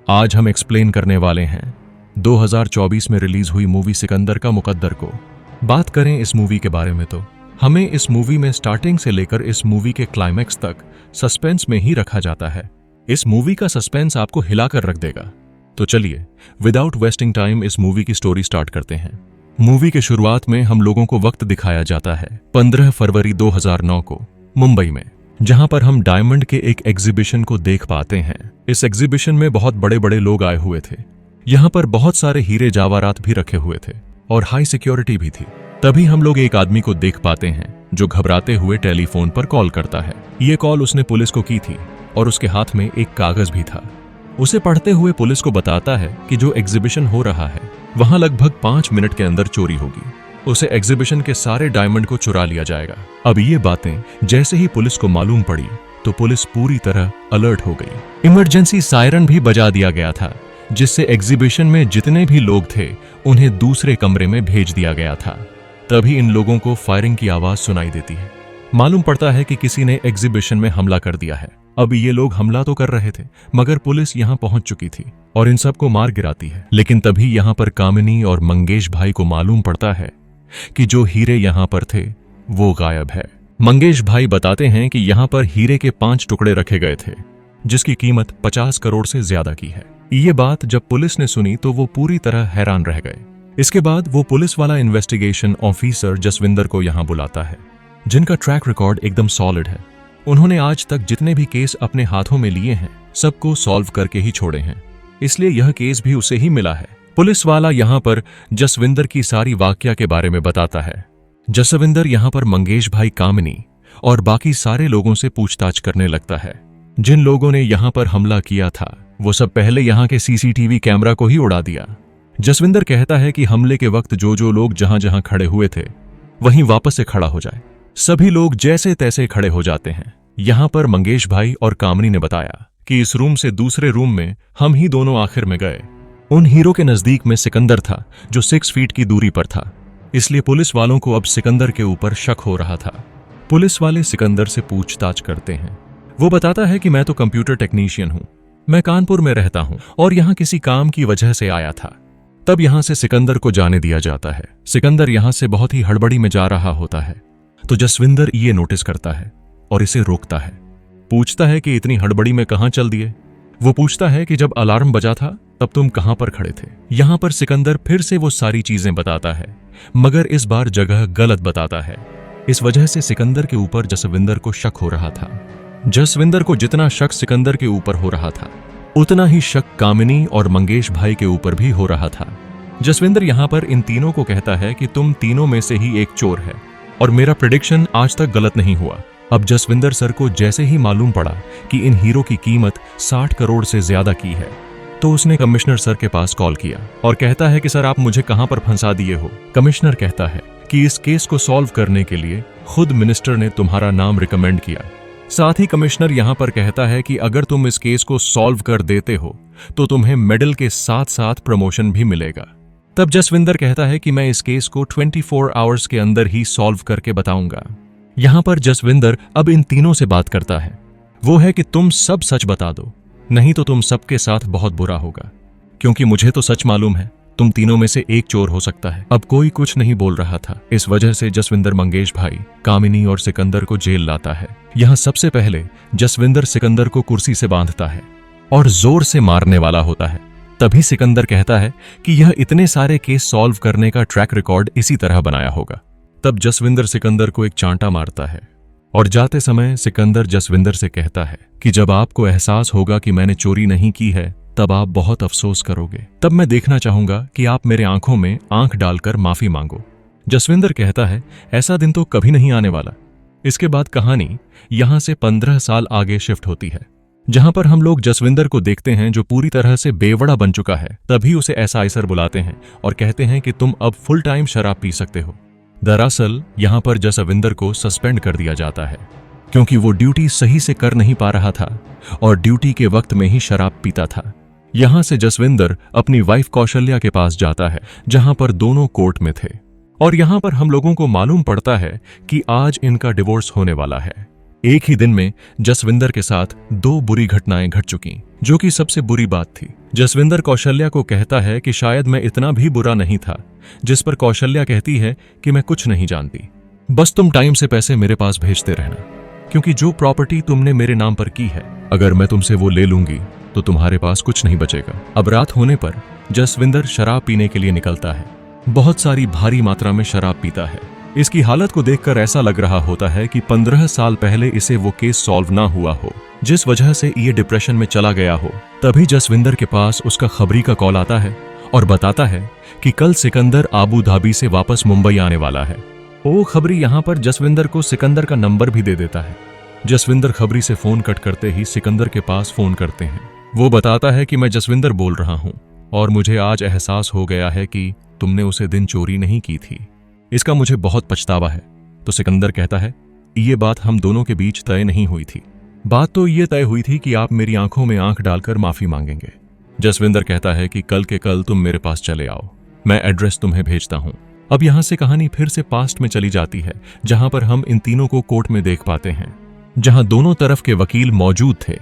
आज हम एक्सप्लेन करने वाले हैं 2024 में रिलीज हुई मूवी सिकंदर का मुकद्दर को। बात करें इस मूवी के बारे में तो हमें इस मूवी में स्टार्टिंग से लेकर इस मूवी के क्लाइमैक्स तक सस्पेंस में ही रखा जाता है। इस मूवी का सस्पेंस आपको हिलाकर रख देगा। तो चलिए विदाउट वेस्टिंग टाइम इस मूवी की स्टोरी स्टार्ट करते हैं। मूवी के शुरुआत में हम लोगों को वक्त दिखाया जाता है 15 फरवरी 2009 को मुंबई में, जहां पर हम डायमंड के एक एग्जीबिशन को देख पाते हैं। इस एग्जीबिशन में बहुत बड़े बड़े लोग आए हुए थे। यहाँ पर बहुत सारे हीरे जावारात भी रखे हुए थे और हाई सिक्योरिटी भी थी। तभी हम लोग एक आदमी को देख पाते हैं जो घबराते हुए टेलीफोन पर कॉल करता है। ये कॉल उसने पुलिस को की थी और उसके हाथ में एक कागज भी था। उसे पढ़ते हुए पुलिस को बताता है कि जो एग्जीबिशन हो रहा है वहां लगभग 5 मिनट के अंदर चोरी होगी। उसे एग्जीबिशन के सारे डायमंड को चुरा लिया जाएगा। अब ये बातें जैसे ही पुलिस को मालूम पड़ी तो पुलिस पूरी तरह अलर्ट हो गई। इमरजेंसी सायरन भी बजा दिया गया था, जिससे एग्जीबिशन में जितने भी लोग थे उन्हें दूसरे कमरे में भेज दिया गया था। तभी इन लोगों को फायरिंग की आवाज सुनाई देती है। मालूम पड़ता है कि किसी ने एग्जीबिशन में हमला कर दिया है। अब ये लोग हमला तो कर रहे थे मगर पुलिस यहाँ पहुंच चुकी थी और इन सबको मार गिराती है। लेकिन तभी यहाँ पर कामिनी और मंगेश भाई को मालूम पड़ता है कि जो हीरे यहाँ पर थे वो गायब है। मंगेश भाई बताते हैं कि यहाँ पर हीरे के 5 टुकड़े रखे गए थे, जिसकी कीमत 50 करोड़ से ज्यादा की है। ये बात जब पुलिस ने सुनी तो वो पूरी तरह हैरान रह गए। इसके बाद वो पुलिस वाला इन्वेस्टिगेशन ऑफिसर जसविंदर को यहाँ बुलाता है, जिनका ट्रैक रिकॉर्ड एकदम सॉलिड है। उन्होंने आज तक जितने भी केस अपने हाथों में लिए हैं सबको सॉल्व करके ही छोड़े हैं, इसलिए यह केस भी उसे ही मिला है। पुलिस वाला यहाँ पर जसविंदर की सारी वाकया के बारे में बताता है। जसविंदर यहाँ पर मंगेश भाई, कामिनी और बाकी सारे लोगों से पूछताछ करने लगता है। जिन लोगों ने यहाँ पर हमला किया था वो सब पहले यहाँ के सीसीटीवी कैमरा को ही उड़ा दिया। जसविंदर कहता है कि हमले के वक्त जो लोग जहां जहां खड़े हुए थे वहीं वापस से खड़ा हो जाए। सभी लोग जैसे तैसे खड़े हो जाते हैं। यहाँ पर मंगेश भाई और कामिनी ने बताया कि इस रूम से दूसरे रूम में हम ही दोनों आखिर में गए। उन हीरो के नजदीक में सिकंदर था जो 6 फीट की दूरी पर था, इसलिए पुलिस वालों को अब सिकंदर के ऊपर शक हो रहा था। पुलिस वाले सिकंदर से पूछताछ करते हैं। वो बताता है कि मैं तो कंप्यूटर टेक्नीशियन हूं, मैं कानपुर में रहता हूं और यहाँ किसी काम की वजह से आया था। तब यहाँ से सिकंदर को जाने दिया जाता है। सिकंदर यहाँ से बहुत ही हड़बड़ी में जा रहा होता है तो जसविंदर ये नोटिस करता है और इसे रोकता है। पूछता है कि इतनी हड़बड़ी में कहां चल दिए। वो पूछता है कि जब अलार्म बजा था तब तुम कहां पर खड़े थे। यहां पर सिकंदर फिर से वो सारी चीजें बताता है, मगर इस बार जगह गलत बताता है। इस वजह से सिकंदर के ऊपर जसविंदर को शक हो रहा था। जसविंदर को जितना शक सिकंदर के ऊपर हो रहा था उतना ही शक कामिनी और मंगेश भाई के ऊपर भी हो रहा था। जसविंदर यहाँ पर इन तीनों को कहता है कि तुम तीनों में से ही एक चोर है और मेरा प्रेडिक्शन आज तक गलत नहीं हुआ। अब जसविंदर सर को जैसे ही मालूम पड़ा कि इन हीरो की कीमत 60 करोड़ से ज्यादा की है तो उसने कमिश्नर सर के पास कॉल किया और कहता है कि सर आप मुझे कहां पर फंसा दिए हो। कमिश्नर कहता है कि इस केस को सॉल्व करने के लिए खुद मिनिस्टर ने तुम्हारा नाम रिकमेंड किया। साथ ही कमिश्नर यहां पर कहता है कि अगर तुम इस केस को सॉल्व कर देते हो तो तुम्हें मेडल के साथ साथ प्रमोशन भी मिलेगा। तब जसविंदर कहता है कि मैं इस केस को 24 आवर्स के अंदर ही सॉल्व करके बताऊंगा। यहां पर जसविंदर अब इन तीनों से बात करता है। वो है कि तुम सब सच बता दो, नहीं तो तुम सबके साथ बहुत बुरा होगा, क्योंकि मुझे तो सच मालूम है तुम तीनों में से एक चोर हो सकता है। अब कोई कुछ नहीं बोल रहा था। इस वजह से जसविंदर मंगेश भाई, कामिनी और सिकंदर को जेल लाता है। यहाँ सबसे पहले जसविंदर सिकंदर को कुर्सी से बांधता है और जोर से मारने वाला होता है। तभी सिकंदर कहता है कि यह इतने सारे केस सॉल्व करने का ट्रैक रिकॉर्ड इसी तरह बनाया होगा। तब जसविंदर सिकंदर को एक चांटा मारता है और जाते समय सिकंदर जसविंदर से कहता है कि जब आपको एहसास होगा कि मैंने चोरी नहीं की है तब आप बहुत अफसोस करोगे। तब मैं देखना चाहूंगा कि आप मेरे आंखों में आंख डालकर माफी मांगो। जसविंदर कहता है ऐसा दिन तो कभी नहीं आने वाला। इसके बाद कहानी यहां से 15 साल आगे शिफ्ट होती है, जहां पर हम लोग जसविंदर को देखते हैं जो पूरी तरह से बेवड़ा बन चुका है। तभी उसे एसआई सर बुलाते हैं और कहते हैं कि तुम अब फुल टाइम शराब पी सकते हो। दरअसल यहाँ पर जसविंदर को सस्पेंड कर दिया जाता है क्योंकि वो ड्यूटी सही से कर नहीं पा रहा था और ड्यूटी के वक्त में ही शराब पीता था। यहाँ से जसविंदर अपनी वाइफ कौशल्या के पास जाता है, जहां पर दोनों कोर्ट में थे और यहाँ पर हम लोगों को मालूम पड़ता है कि आज इनका डिवोर्स होने वाला है। एक ही दिन में जसविंदर के साथ 2 बुरी घटनाएं घट चुकी। जो कि सबसे बुरी बात थी जसविंदर कौशल्या को कहता है कि शायद मैं इतना भी बुरा नहीं था, जिस पर कौशल्या कहती है कि मैं कुछ नहीं जानती, बस तुम टाइम से पैसे मेरे पास भेजते रहना, क्योंकि जो प्रॉपर्टी तुमने मेरे नाम पर की है, अगर मैं तुमसे वो ले लूंगी तो तुम्हारे पास कुछ नहीं बचेगा। अब रात होने पर जसविंदर शराब पीने के लिए निकलता है। बहुत सारी भारी मात्रा में शराब पीता है। इसकी हालत को देखकर ऐसा लग रहा होता है कि 15 साल पहले इसे वो केस सॉल्व ना हुआ हो, जिस वजह से ये डिप्रेशन में चला गया हो। तभी जसविंदर के पास उसका खबरी का कॉल आता है और बताता है कि कल सिकंदर आबू धाबी से वापस मुंबई आने वाला है। वो खबरी यहाँ पर जसविंदर को सिकंदर का नंबर भी दे देता है। जसविंदर खबरी से फोन कट करते ही सिकंदर के पास फोन करते हैं। वो बताता है कि मैं जसविंदर बोल रहा हूँ और मुझे आज एहसास हो गया है कि तुमने उसे दिन चोरी नहीं की थी। इसका मुझे बहुत पछतावा है। तो सिकंदर कहता है, ये बात हम दोनों के बीच तय नहीं हुई थी। बात तो ये तय हुई थी कि आप मेरी आंखों में आंख डालकर माफी मांगेंगे। जसविंदर कहता है कि कल के कल तुम मेरे पास चले आओ, मैं एड्रेस तुम्हें भेजता हूँ। अब यहाँ से कहानी फिर से पास्ट में चली जाती है, जहां पर हम इन तीनों को कोर्ट में देख पाते हैं, जहां दोनों तरफ के वकील मौजूद थे,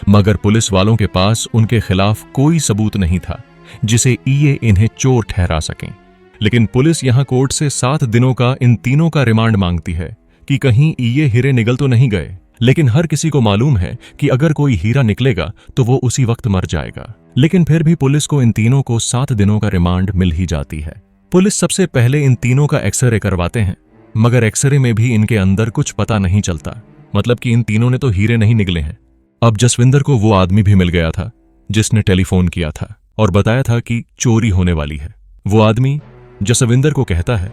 मगर पुलिस वालों के पास उनके खिलाफ कोई सबूत नहीं था जिसे ईए इन्हें चोर ठहरा सकें। लेकिन पुलिस यहां कोर्ट से 7 दिनों का इन तीनों का रिमांड मांगती है कि कहीं ईए हीरे निगल तो नहीं गए। लेकिन हर किसी को मालूम है कि अगर कोई हीरा निकलेगा तो वो उसी वक्त मर जाएगा। लेकिन फिर भी पुलिस को इन तीनों को 7 दिनों का रिमांड मिल ही जाती है। पुलिस सबसे पहले इन तीनों का एक्सरे करवाते हैं, मगर एक्सरे में भी इनके अंदर कुछ पता नहीं चलता, मतलब कि इन तीनों ने तो हीरे नहीं निकले हैं। अब जसविंदर को वो आदमी भी मिल गया था जिसने टेलीफोन किया था और बताया था कि चोरी होने वाली है। वो आदमी जसविंदर को कहता है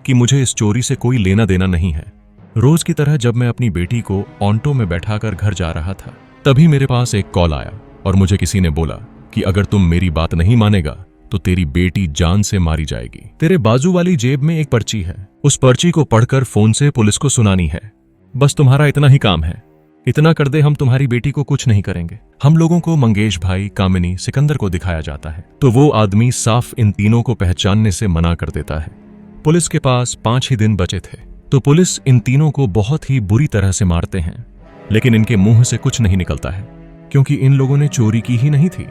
कि मुझे इस चोरी से कोई लेना देना नहीं है। रोज की तरह जब मैं अपनी बेटी को ऑटो में बैठाकर घर जा रहा था, तभी मेरे पास एक कॉल आया और मुझे किसी ने बोला कि अगर तुम मेरी बात नहीं मानेगा तो तेरी बेटी जान से मारी जाएगी। तेरे बाजू वाली जेब में एक पर्ची है, उस पर्ची को पढ़कर फोन से पुलिस को सुनानी है। बस तुम्हारा इतना ही काम है, इतना कर दे, हम तुम्हारी बेटी को कुछ नहीं करेंगे। हम लोगों को मंगेश भाई, कामिनी, सिकंदर को दिखाया जाता है तो वो आदमी साफ इन तीनों को पहचानने से मना कर देता है। पुलिस के पास 5 ही दिन बचे थे तो पुलिस इन तीनों को बहुत ही बुरी तरह से मारते हैं, लेकिन इनके मुंह से कुछ नहीं निकलता है क्योंकि इन लोगों ने चोरी की ही नहीं थी।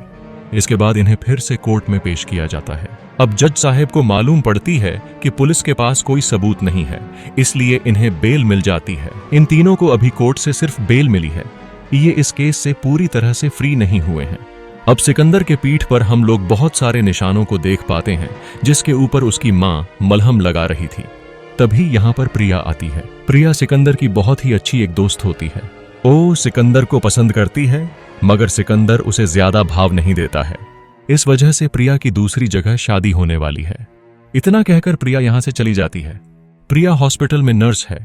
इसके बाद इन्हें फिर से कोर्ट में पेश किया जाता है। अब जज साहब को मालूम पड़ती है कि पुलिस के पास कोई सबूत नहीं है, इसलिए इन्हें बेल मिल जाती है। इन तीनों को अभी कोर्ट से सिर्फ बेल मिली है, ये इस केस से पूरी तरह से फ्री नहीं हुए हैं। अब सिकंदर के पीठ पर हम लोग बहुत सारे निशानों को देख पाते हैं जिसके ऊपर उसकी मां मलहम लगा रही थी। तभी यहाँ पर प्रिया आती है। प्रिया सिकंदर की बहुत ही अच्छी एक दोस्त होती है। वो सिकंदर को पसंद करती है, मगर सिकंदर उसे ज्यादा भाव नहीं देता है। इस वजह से प्रिया की दूसरी जगह शादी होने वाली है। इतना कहकर प्रिया यहां से चली जाती है। प्रिया हॉस्पिटल में नर्स है,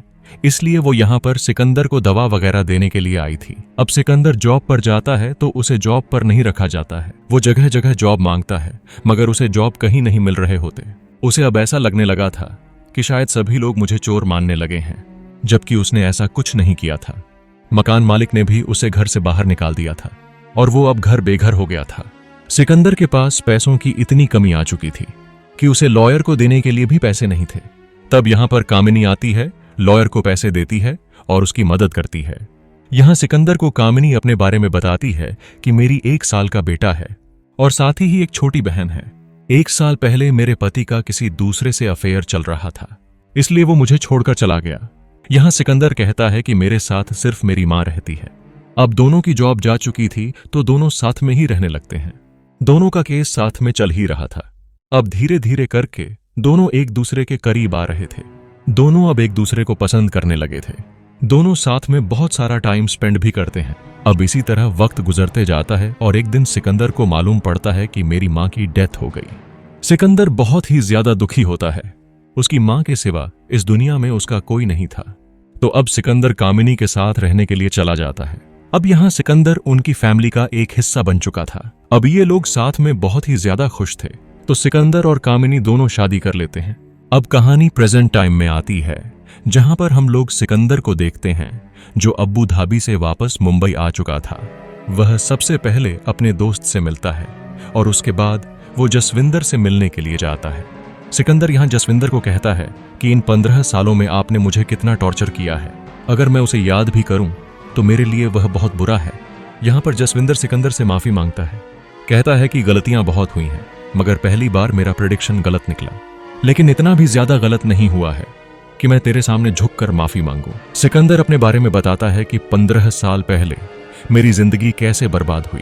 इसलिए वो यहां पर सिकंदर को दवा वगैरह देने के लिए आई थी। अब सिकंदर जॉब पर जाता है तो उसे जॉब पर नहीं रखा जाता है। वो जगह जगह जॉब मांगता है, मगर उसे जॉब कहीं नहीं मिल रहे होते। उसे अब ऐसा लगने लगा था कि शायद सभी लोग मुझे चोर मानने लगे हैं, जबकि उसने ऐसा कुछ नहीं किया था। मकान मालिक ने भी उसे घर से बाहर निकाल दिया था और वो अब घर बेघर हो गया था। सिकंदर के पास पैसों की इतनी कमी आ चुकी थी कि उसे लॉयर को देने के लिए भी पैसे नहीं थे। तब यहां पर कामिनी आती है, लॉयर को पैसे देती है और उसकी मदद करती है। यहां सिकंदर को कामिनी अपने बारे में बताती है कि मेरी 1 साल का बेटा है और साथ ही एक छोटी बहन है। 1 साल पहले मेरे पति का किसी दूसरे से अफेयर चल रहा था, इसलिए वो मुझे छोड़कर चला गया। यहां सिकंदर कहता है कि मेरे साथ सिर्फ मेरी मां रहती है। अब दोनों की जॉब जा चुकी थी तो दोनों साथ में ही रहने लगते हैं। दोनों का केस साथ में चल ही रहा था। अब धीरे धीरे करके दोनों एक दूसरे के करीब आ रहे थे। दोनों अब एक दूसरे को पसंद करने लगे थे। दोनों साथ में बहुत सारा टाइम स्पेंड भी करते हैं। अब इसी तरह वक्त गुजरते जाता है और एक दिन सिकंदर को मालूम पड़ता है कि मेरी मां की डेथ हो गई। सिकंदर बहुत ही ज्यादा दुखी होता है। उसकी मां के सिवा इस दुनिया में उसका कोई नहीं था। तो अब सिकंदर कामिनी के साथ रहने के लिए चला जाता है। अब यहाँ सिकंदर उनकी फैमिली का एक हिस्सा बन चुका था। अब ये लोग साथ में बहुत ही ज्यादा खुश थे, तो सिकंदर और कामिनी दोनों शादी कर लेते हैं। अब कहानी प्रेजेंट टाइम में आती है, जहां पर हम लोग सिकंदर को देखते हैं जो अबू धाबी से वापस मुंबई आ चुका था। वह सबसे पहले अपने दोस्त से मिलता है और उसके बाद वो जसविंदर से मिलने के लिए जाता है। सिकंदर यहाँ जसविंदर को कहता है कि इन 15 सालों में आपने मुझे कितना टॉर्चर किया है, अगर मैं उसे याद भी करूं तो मेरे लिए वह बहुत बुरा है। यहाँ पर जसविंदर सिकंदर से माफी मांगता है कहता है कि गलतियां बहुत हुई हैं, मगर पहली बार मेरा प्रेडिक्शन गलत निकला, लेकिन इतना भी ज्यादा गलत नहीं हुआ है कि मैं तेरे सामने झुककर माफी मांगू। सिकंदर अपने बारे में बताता है कि 15 साल पहले मेरी जिंदगी कैसे बर्बाद हुई।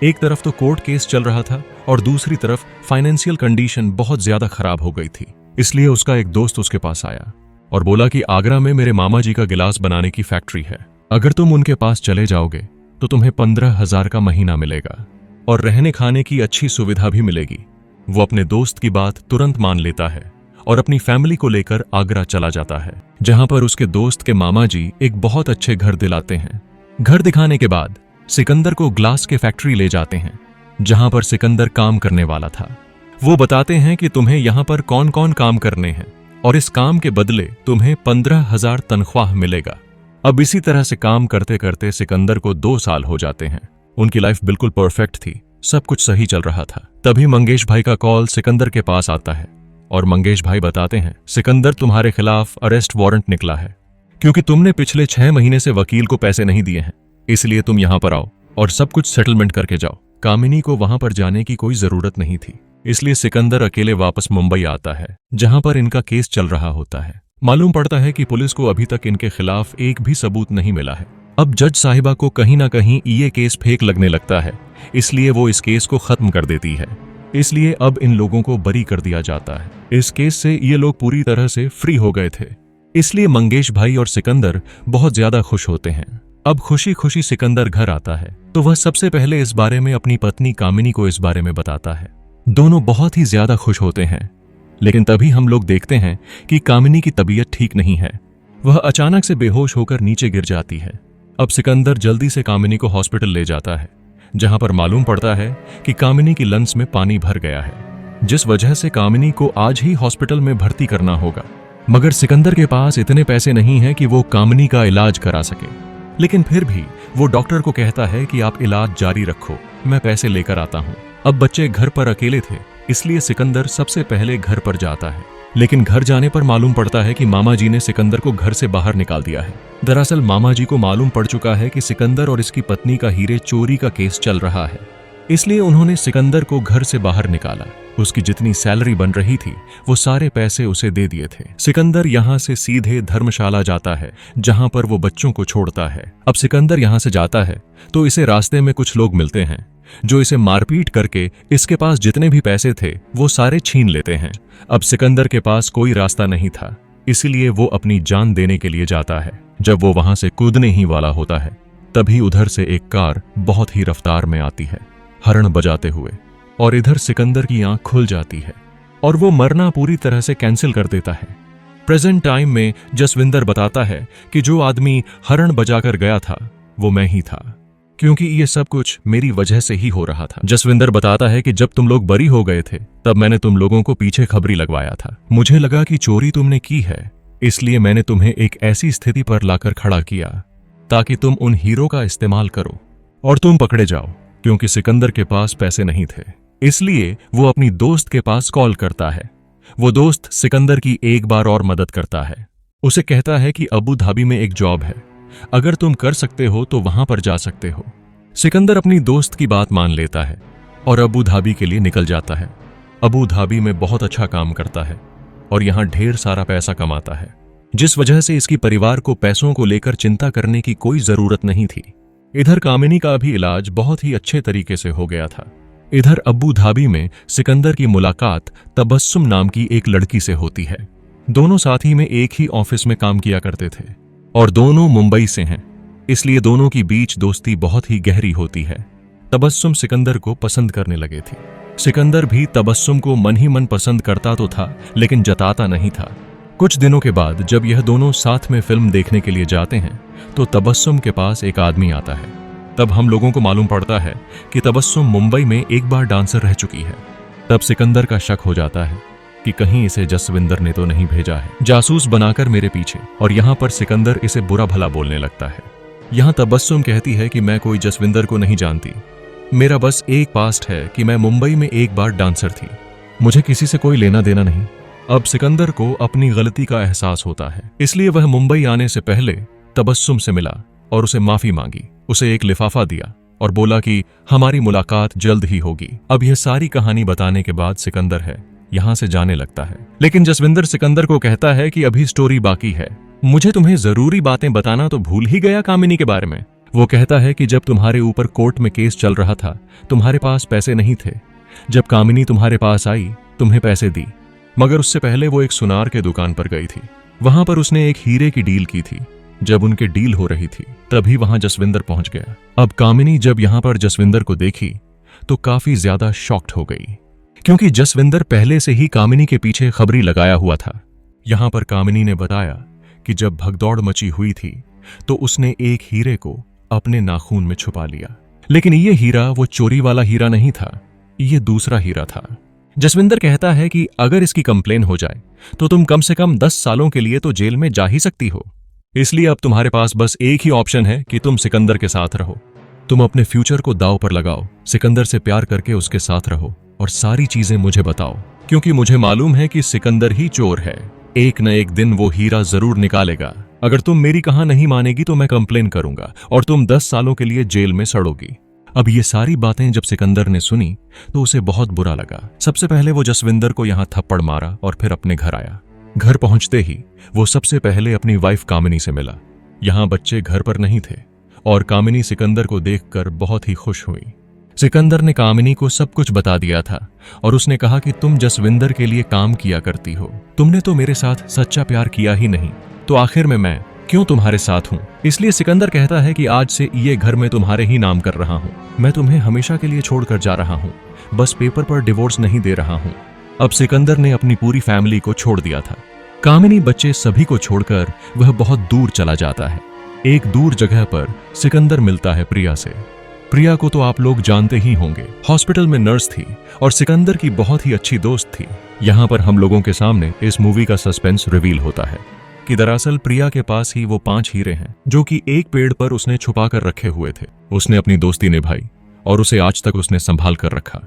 एक तरफ तो कोर्ट केस चल रहा था और दूसरी तरफ फाइनेंशियल कंडीशन बहुत ज्यादा खराब हो गई थी। इसलिए उसका एक दोस्त उसके पास आया और बोला कि आगरा में मेरे मामा जी का गिलास बनाने की फैक्ट्री है, अगर तुम उनके पास चले जाओगे तो तुम्हें 15,000 का महीना मिलेगा और रहने खाने की अच्छी सुविधा भी मिलेगी। वो अपने दोस्त की बात तुरंत मान लेता है और अपनी फैमिली को लेकर आगरा चला जाता है, जहां पर उसके दोस्त के मामा जी एक बहुत अच्छे घर दिलाते हैं। घर दिखाने के बाद सिकंदर को ग्लास के फैक्ट्री ले जाते हैं, जहां पर सिकंदर काम करने वाला था। वो बताते हैं कि तुम्हें यहां पर कौन कौन काम करने हैं और इस काम के बदले तुम्हें 15,000 तनख्वाह मिलेगा। अब इसी तरह से काम करते करते सिकंदर को 2 साल हो जाते हैं। उनकी लाइफ बिल्कुल परफेक्ट थी, सब कुछ सही चल रहा था। तभी मंगेश भाई का कॉल सिकंदर के पास आता है और मंगेश भाई बताते हैं, सिकंदर तुम्हारे खिलाफ अरेस्ट वारंट निकला है क्योंकि तुमने पिछले 6 महीने से वकील को पैसे नहीं दिए हैं, इसलिए तुम यहां पर आओ और सब कुछ सेटलमेंट करके जाओ। कामिनी को वहां पर जाने की कोई जरूरत नहीं थी, इसलिए सिकंदर अकेले वापस मुंबई आता है, जहां पर इनका केस चल रहा होता है। मालूम पड़ता है कि पुलिस को अभी तक इनके खिलाफ एक भी सबूत नहीं मिला है। अब जज साहिबा को कहीं ना कहीं ये केस फेक लगने लगता है, इसलिए वो इस केस को खत्म कर देती है। इसलिए अब इन लोगों को बरी कर दिया जाता है। इस केस से ये लोग पूरी तरह से फ्री हो गए थे, इसलिए मंगेश भाई और सिकंदर बहुत ज्यादा खुश होते हैं। अब खुशी खुशी सिकंदर घर आता है तो वह सबसे पहले इस बारे में अपनी पत्नी कामिनी को इस बारे में बताता है। दोनों बहुत ही ज्यादा खुश होते हैं, लेकिन तभी हम लोग देखते हैं कि कामिनी की तबीयत ठीक नहीं है। वह अचानक से बेहोश होकर नीचे गिर जाती है। अब सिकंदर जल्दी से कामिनी को हॉस्पिटल ले जाता है, जहां पर मालूम पड़ता है कि कामिनी की लंग्स में पानी भर गया है, जिस वजह से कामिनी को आज ही हॉस्पिटल में भर्ती करना होगा। मगर सिकंदर के पास इतने पैसे नहीं हैं कि वो कामिनी का इलाज करा सके, लेकिन फिर भी वो डॉक्टर को कहता है कि आप इलाज जारी रखो, मैं पैसे लेकर आता हूं। अब बच्चे घर पर अकेले थे, इसलिए सिकंदर सबसे पहले घर पर जाता है, लेकिन घर जाने पर मालूम पड़ता है कि मामा जी ने सिकंदर को घर से बाहर निकाल दिया है। दरअसल मामा जी को मालूम पड़ चुका है कि सिकंदर और इसकी पत्नी का हीरे चोरी का केस चल रहा है, इसलिए उन्होंने सिकंदर को घर से बाहर निकाला। उसकी जितनी सैलरी बन रही थी वो सारे पैसे उसे दे दिए थे। सिकंदर यहाँ से सीधे धर्मशाला जाता है, जहां पर वो बच्चों को छोड़ता है। अब सिकंदर यहाँ से जाता है तो इसे रास्ते में कुछ लोग मिलते हैं, जो इसे मारपीट करके इसके पास जितने भी पैसे थे वो सारे छीन लेते हैं। अब सिकंदर के पास कोई रास्ता नहीं था, इसीलिए वो अपनी जान देने के लिए जाता है। जब वो वहां से कूदने ही वाला होता है, तभी उधर से एक कार बहुत ही रफ्तार में आती है, हॉर्न बजाते हुए, और इधर सिकंदर की आंख खुल जाती है और वो मरना पूरी तरह से कैंसिल कर देता है। प्रेजेंट टाइम में जसविंदर बताता है कि जो आदमी हॉर्न बजाकर गया था वो मैं ही था, क्योंकि ये सब कुछ मेरी वजह से ही हो रहा था। जसविंदर बताता है कि जब तुम लोग बरी हो गए थे तब मैंने तुम लोगों को पीछे खबरी लगवाया था। मुझे लगा कि चोरी तुमने की है, इसलिए मैंने तुम्हें एक ऐसी स्थिति पर लाकर खड़ा किया ताकि तुम उन हीरो का इस्तेमाल करो और तुम पकड़े जाओ। क्योंकि सिकंदर के पास पैसे नहीं थे, इसलिए वो अपनी दोस्त के पास कॉल करता है। वो दोस्त सिकंदर की एक बार और मदद करता है, उसे कहता है कि अबू धाबी में एक जॉब है, अगर तुम कर सकते हो तो वहां पर जा सकते हो। सिकंदर अपनी दोस्त की बात मान लेता है और अबू धाबी के लिए निकल जाता है। अबू धाबी में बहुत अच्छा काम करता है और यहाँ ढेर सारा पैसा कमाता है, जिस वजह से इसकी परिवार को पैसों को लेकर चिंता करने की कोई जरूरत नहीं थी। इधर कामिनी का भी इलाज बहुत ही अच्छे तरीके से हो गया था। इधर अबू धाबी में सिकंदर की मुलाकात तबस्सुम नाम की एक लड़की से होती है। दोनों साथ ही में एक ही ऑफिस में काम किया करते थे और दोनों मुंबई से हैं, इसलिए दोनों की बीच दोस्ती बहुत ही गहरी होती है। तबस्सुम सिकंदर को पसंद करने लगे थे। सिकंदर भी तबस्सुम को मन ही मन पसंद करता तो था, लेकिन जताता नहीं था। कुछ दिनों के बाद जब यह दोनों साथ में फिल्म देखने के लिए जाते हैं तो तबस्सुम के पास एक आदमी आता है। तब हम लोगों को मालूम पड़ता है कि तबस्सुम मुंबई में एक बार डांसर रह चुकी है। तब सिकंदर का शक हो जाता है कि कहीं इसे जसविंदर ने तो नहीं भेजा है जासूस बनाकर मेरे पीछे, और यहाँ पर सिकंदर इसे बुरा भला बोलने लगता है। यहाँ तबस्सुम कहती है कि मैं कोई जसविंदर को नहीं जानती, मेरा बस एक पास्ट है कि मैं मुंबई में एक बार डांसर थी, मुझे किसी से कोई लेना देना नहीं। अब सिकंदर को अपनी गलती का एहसास होता है, इसलिए वह मुंबई आने से पहले तबस्सुम से मिला और उसे माफी मांगी, उसे एक लिफाफा दिया और बोला कि हमारी मुलाकात जल्द ही होगी। अब यह सारी कहानी बताने के बाद सिकंदर है यहाँ से जाने लगता है, लेकिन जसविंदर सिकंदर को कहता है कि अभी स्टोरी बाकी है, मुझे तुम्हें जरूरी बातें बताना तो भूल ही गया कामिनी के बारे में। वो कहता है कि जब तुम्हारे ऊपर कोर्ट में केस चल रहा था तुम्हारे पास पैसे नहीं थे। जब कामिनी तुम्हारे पास आई तुम्हें पैसे दी, मगर उससे पहले वो एक सुनार के दुकान पर गई थी। वहां पर उसने एक हीरे की डील की थी। जब उनके डील हो रही थी तभी वहां जसविंदर पहुंच गया। अब कामिनी जब यहां पर जसविंदर को देखी तो काफी ज्यादा शॉक्ड हो गई, क्योंकि जसविंदर पहले से ही कामिनी के पीछे खबरी लगाया हुआ था। यहां पर कामिनी ने बताया कि जब भगदौड़ मची हुई थी तो उसने एक हीरे को अपने नाखून में छुपा लिया, लेकिन ये हीरा वो चोरी वाला हीरा नहीं था, ये दूसरा हीरा था। जसविंदर कहता है कि अगर इसकी कंप्लेन हो जाए तो तुम कम से कम 10 सालों के लिए तो जेल में जा ही सकती हो। इसलिए अब तुम्हारे पास बस एक ही ऑप्शन है कि तुम सिकंदर के साथ रहो। तुम अपने फ्यूचर को दांव पर लगाओ, सिकंदर से प्यार करके उसके साथ रहो और सारी चीजें मुझे बताओ, क्योंकि मुझे मालूम है कि सिकंदर ही चोर है। एक न एक दिन वो हीरा जरूर निकालेगा। अगर तुम मेरी कहा नहीं मानेगी तो मैं कंप्लेन करूंगा और तुम 10 सालों के लिए जेल में सड़ोगी। अब ये सारी बातें जब सिकंदर ने सुनी तो उसे बहुत बुरा लगा। सबसे पहले वो जसविंदर को यहाँ थप्पड़ मारा और फिर अपने घर आया। घर पहुंचते ही वो सबसे पहले अपनी वाइफ कामिनी से मिला। यहाँ बच्चे घर पर नहीं थे और कामिनी सिकंदर को देखकर बहुत ही खुश हुई। सिकंदर ने कामिनी को सब कुछ बता दिया था और उसने कहा कि तुम जसविंदर के लिए काम किया करती हो, तुमने तो मेरे साथ सच्चा प्यार किया ही नहीं, तो आखिर में मैं क्यों तुम्हारे साथ हूं। इसलिए सिकंदर कहता है कि आज से ये घर मैं तुम्हारे ही नाम कर रहा हूं। मैं तुम्हें हमेशा के लिए छोड़कर जा रहा हूं, बस पेपर पर डिवोर्स नहीं दे रहा हूं। अब सिकंदर ने अपनी पूरी फैमिली को छोड़ दिया था। कामिनी बच्चे सभी को छोड़कर वह बहुत दूर चला जाता है। एक दूर जगह पर सिकंदर मिलता है प्रिया से। प्रिया को तो आप लोग जानते ही होंगे, हॉस्पिटल में नर्स थी और सिकंदर की बहुत ही अच्छी दोस्त थी। यहाँ पर हम लोगों के सामने इस मूवी का सस्पेंस रिवील होता है कि दरअसल प्रिया के पास ही वो 5 हीरे हैं जो कि एक पेड़ पर उसने छुपा कर रखे हुए थे। उसने अपनी दोस्ती निभाई और उसे आज तक उसने संभाल कर रखा।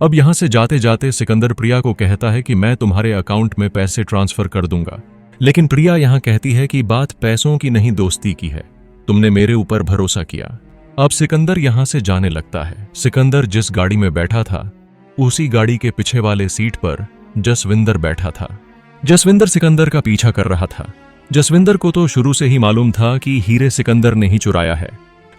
अब यहाँ से जाते जाते सिकंदर प्रिया को कहता है कि मैं तुम्हारे अकाउंट में पैसे ट्रांसफर कर दूंगा, लेकिन प्रिया यहाँ कहती है कि बात पैसों की नहीं दोस्ती की है, तुमने मेरे ऊपर भरोसा किया। अब सिकंदर यहाँ से जाने लगता है। सिकंदर जिस गाड़ी में बैठा था उसी गाड़ी के पीछे वाले सीट पर जसविंदर बैठा था। जसविंदर सिकंदर का पीछा कर रहा था। जसविंदर को तो शुरू से ही मालूम था कि हीरे सिकंदर ने ही चुराया है,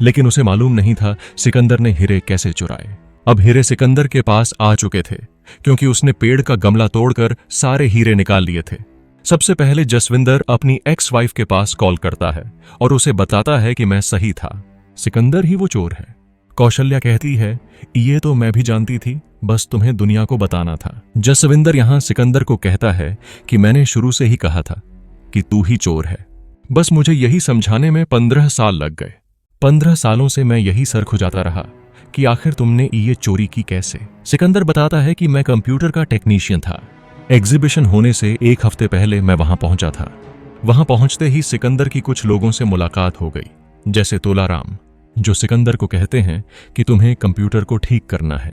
लेकिन उसे मालूम नहीं था सिकंदर ने हीरे कैसे चुराए। अब हीरे सिकंदर के पास आ चुके थे क्योंकि उसने पेड़ का गमला तोड़कर सारे हीरे निकाल लिए थे। सबसे पहले जसविंदर अपनी एक्स वाइफ के पास कॉल करता है और उसे बताता है कि मैं सही था, सिकंदर ही वो चोर है। कौशल्या कहती है ये तो मैं भी जानती थी, बस तुम्हें दुनिया को बताना था। जसविंदर यहाँ सिकंदर को कहता है कि मैंने शुरू से ही कहा था कि तू ही चोर है, बस मुझे यही समझाने में 15 साल लग गए। 15 सालों से मैं यही सर खुजाता रहा कि आखिर तुमने ये चोरी की कैसे। सिकंदर बताता है कि मैं कंप्यूटर का टेक्नीशियन था। एग्जीबिशन होने से 1 हफ्ते पहले मैं वहां पहुंचा था। वहां पहुंचते ही सिकंदर की कुछ लोगों से मुलाकात हो गई, जैसे तोलाराम, जो सिकंदर को कहते हैं कि तुम्हें कंप्यूटर को ठीक करना है,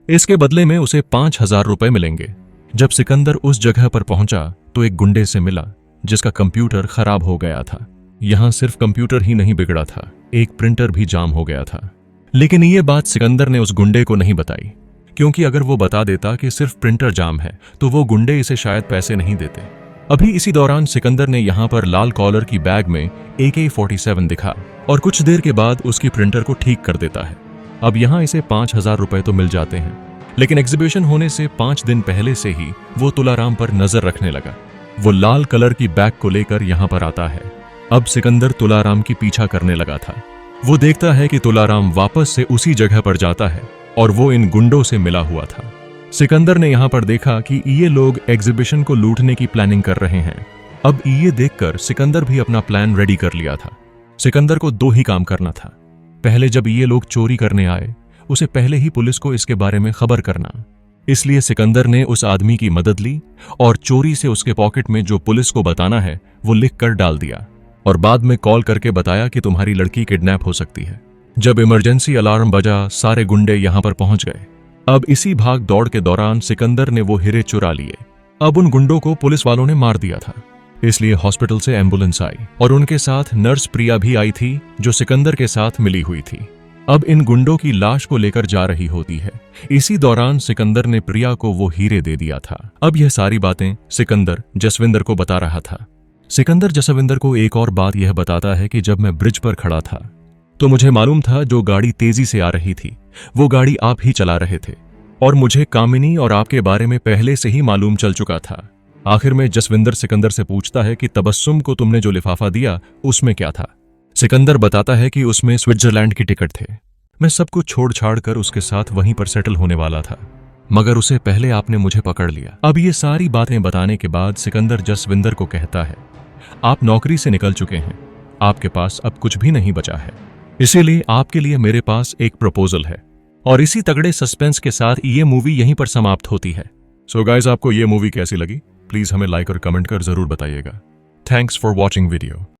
इसके बदले में उसे 5000 रुपए मिलेंगे। जब सिकंदर उस जगह पर पहुंचा तो एक गुंडे से मिला जिसका कंप्यूटर खराब हो गया था। यहां सिर्फ कंप्यूटर ही नहीं बिगड़ा था, एक प्रिंटर भी जाम हो गया था। लेकिन ये बात सिकंदर ने उस गुंडे को नहीं बताई, क्योंकि अगर वो बता देता कि सिर्फ प्रिंटर जाम है तो वो गुंडे इसे शायद पैसे नहीं देते। अभी इसी दौरान सिकंदर ने यहाँ पर लाल कॉलर की बैग में AK-47 दिखा और कुछ देर के बाद उसकी प्रिंटर को ठीक कर देता है। अब यहाँ इसे 5000 रुपए तो मिल जाते हैं, लेकिन एग्जीबिशन होने से 5 दिन पहले से ही वो तुलाराम पर नजर रखने लगा। वो लाल कलर की बैग को लेकर यहाँ पर आता है। अब सिकंदर तुलाराम की पीछा करने लगा था। वो देखता है कि तुलाराम वापस से उसी जगह पर जाता है और वो इन गुंडों से मिला हुआ था। सिकंदर ने यहाँ पर देखा कि ये लोग एग्जीबिशन को लूटने की प्लानिंग कर रहे हैं। अब ये देखकर सिकंदर भी अपना प्लान रेडी कर लिया था। सिकंदर को 2 ही काम करना था। पहले जब ये लोग चोरी करने आए उसे पहले ही पुलिस को इसके बारे में खबर करना। इसलिए सिकंदर ने उस आदमी की मदद ली और चोरी से उसके पॉकेट में जो पुलिस को बताना है वो लिख कर डाल दिया और बाद में कॉल करके बताया कि तुम्हारी लड़की किडनैप हो सकती है। जब इमरजेंसी अलार्म बजा सारे गुंडे यहाँ पर पहुंच गए। अब इसी भाग दौड़ के दौरान सिकंदर ने वो हीरे चुरा लिए। अब उन गुंडों को पुलिस वालों ने मार दिया था, इसलिए हॉस्पिटल से एम्बुलेंस आई और उनके साथ नर्स प्रिया भी आई थी जो सिकंदर के साथ मिली हुई थी। अब इन गुंडों की लाश को लेकर जा रही होती है। इसी दौरान सिकंदर ने प्रिया को वो हीरे दे दिया था। अब यह सारी बातें सिकंदर जसविंदर को बता रहा था। सिकंदर जसविंदर को एक और बात यह बताता है कि जब मैं ब्रिज पर खड़ा था तो मुझे मालूम था जो गाड़ी तेजी से आ रही थी वो गाड़ी आप ही चला रहे थे, और मुझे कामिनी और आपके बारे में पहले से ही मालूम चल चुका था। आखिर में जसविंदर सिकंदर से पूछता है कि तबस्सुम को तुमने जो लिफाफा दिया उसमें क्या था। सिकंदर बताता है कि उसमें स्विट्जरलैंड की टिकट थे। मैं सब कुछ छोड़ छाड़ कर उसके साथ वहीं पर सेटल होने वाला था, मगर उसे पहले आपने मुझे पकड़ लिया। अब ये सारी बातें बताने के बाद सिकंदर जसविंदर को कहता है, आप नौकरी से निकल चुके हैं, आपके पास अब कुछ भी नहीं बचा है, इसीलिए आपके लिए मेरे पास एक प्रपोजल है। और इसी तगड़े सस्पेंस के साथ ये मूवी यहीं पर समाप्त होती है। सो गाइस, आपको ये मूवी कैसी लगी प्लीज हमें लाइक और कमेंट कर जरूर बताइएगा। Thanks for watching video.